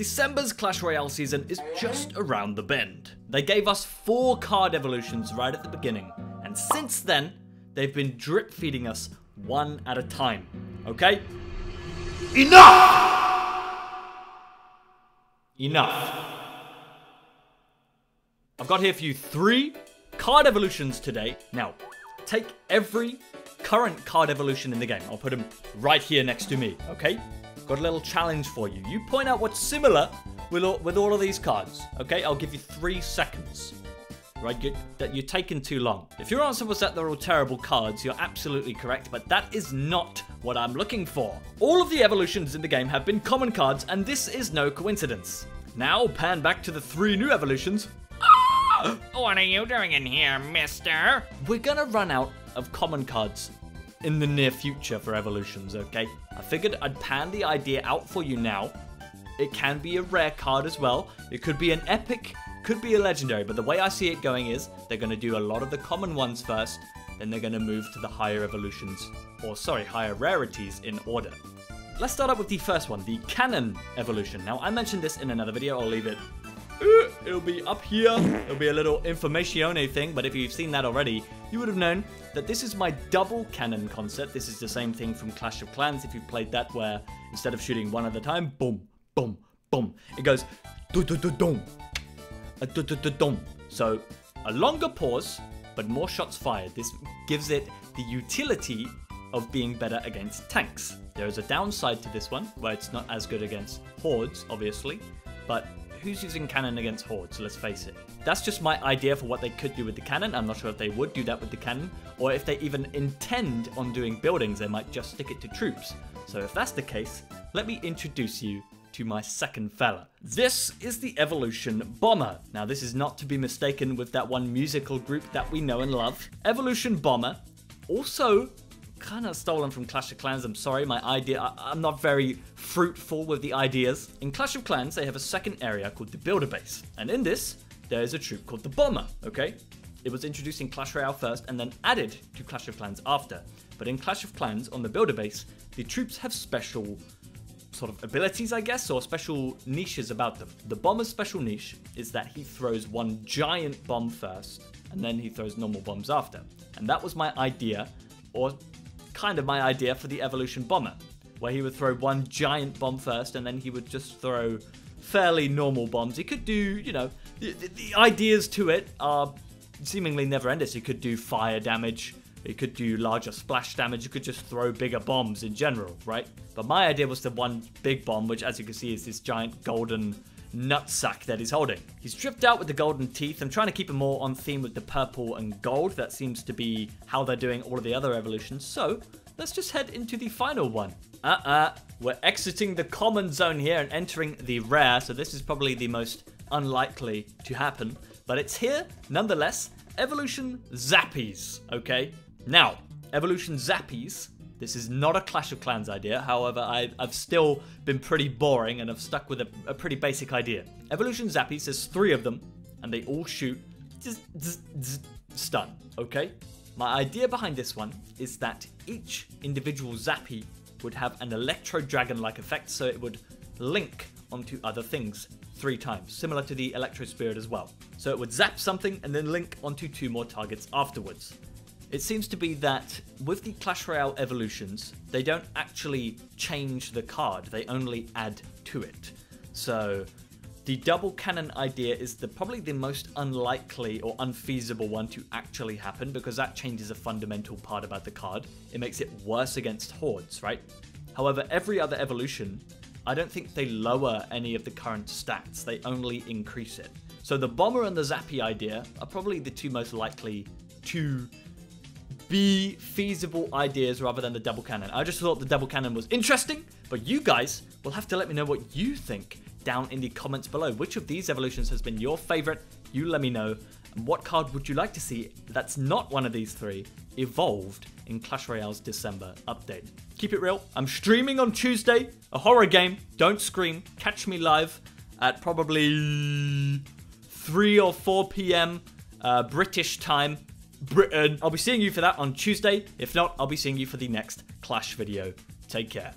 December's Clash Royale season is just around the bend. They gave us 4 card evolutions right at the beginning, and since then, they've been drip feeding us one at a time, okay? Enough! I've got here for you 3 card evolutions today. Now, take every current card evolution in the game. I'll put them right here next to me, okay? Got a little challenge for you. You point out what's similar with all of these cards, okay? I'll give you 3 seconds. Right, you're taking too long. If your answer was that they're all terrible cards, you're absolutely correct, but that is not what I'm looking for. All of the evolutions in the game have been common cards, and this is no coincidence. Now, pan back to the 3 new evolutions. What are you doing in here, mister? We're gonna run out of common cards in the near future for evolutions, okay? I figured I'd pan the idea out for you now. It can be a rare card as well. It could be an epic, could be a legendary, but the way I see it going is they're going to do a lot of the common ones first, then they're going to move to the higher evolutions, or sorry, higher rarities in order. Let's start up with the first one, the cannon evolution. Now, I mentioned this in another video. I'll leave it. It'll be up here. It'll be a little informatione thing, but if you've seen that already, you would have known that this is my double cannon concept. This is the same thing from Clash of Clans, if you've played that, where instead of shooting one at a time, boom, boom, boom, it goes do-do-do-dum. So a longer pause, but more shots fired. This gives it the utility of being better against tanks. There is a downside to this one, where it's not as good against hordes, obviously, but who's using cannon against hordes, let's face it. That's just my idea for what they could do with the cannon. I'm not sure if they would do that with the cannon, or if they even intend on doing buildings, they might just stick it to troops. So if that's the case, let me introduce you to my second fella. This is the Evolution Bomber. Now, this is not to be mistaken with that one musical group that we know and love. Evolution Bomber, also kind of stolen from Clash of Clans. I'm sorry, my idea, I'm not very fruitful with the ideas. In Clash of Clans, they have a second area called the Builder Base. And in this, there is a troop called the Bomber, okay? It was introduced in Clash Royale first and then added to Clash of Clans after. But in Clash of Clans, on the Builder Base, the troops have special sort of abilities, I guess, or special niches about them. The Bomber's special niche is that he throws one giant bomb first, and then he throws normal bombs after. And that was my idea, or kind of my idea for the Evolution Bomber, where he would throw one giant bomb first, and then he would just throw fairly normal bombs. He could do, you know, the ideas to it are seemingly never-ending. He could do fire damage, it could do larger splash damage, you could just throw bigger bombs in general, right? But my idea was the one big bomb, which as you can see is this giant golden nutsack that he's holding. He's dripped out with the golden teeth. I'm trying to keep him more on theme with the purple and gold. That seems to be how they're doing all of the other evolutions. So let's just head into the final one. We're exiting the common zone here and entering the rare. So this is probably the most unlikely to happen, but it's here nonetheless. Evolution Zappies, okay? Now, Evolution Zappies, this is not a Clash of Clans idea. However, I've still been pretty boring and I've stuck with a pretty basic idea. Evolution Zappies, there's 3 of them, and they all shoot stun, okay? My idea behind this one is that each individual Zappy would have an Electro Dragon-like effect, so it would link onto other things 3 times, similar to the Electro Spirit as well. So it would zap something and then link onto 2 more targets afterwards. It seems to be that with the Clash Royale evolutions, they don't actually change the card, they only add to it. So the double cannon idea is probably the most unlikely or unfeasible one to actually happen, because that changes a fundamental part about the card. It makes it worse against hordes, right? However, every other evolution, I don't think they lower any of the current stats, they only increase it. So the Bomber and the Zappy idea are probably the 2 most likely to be feasible ideas rather than the double cannon. I just thought the double cannon was interesting, but you guys will have to let me know what you think down in the comments below. Which of these evolutions has been your favorite? You let me know. And what card would you like to see that's not one of these 3 evolved in Clash Royale's December update? Keep it real. I'm streaming on Tuesday, a horror game. Don't scream. Catch me live at probably 3 or 4 p.m. British time. Britain. I'll be seeing you for that on Tuesday. If not, I'll be seeing you for the next Clash video. Take care.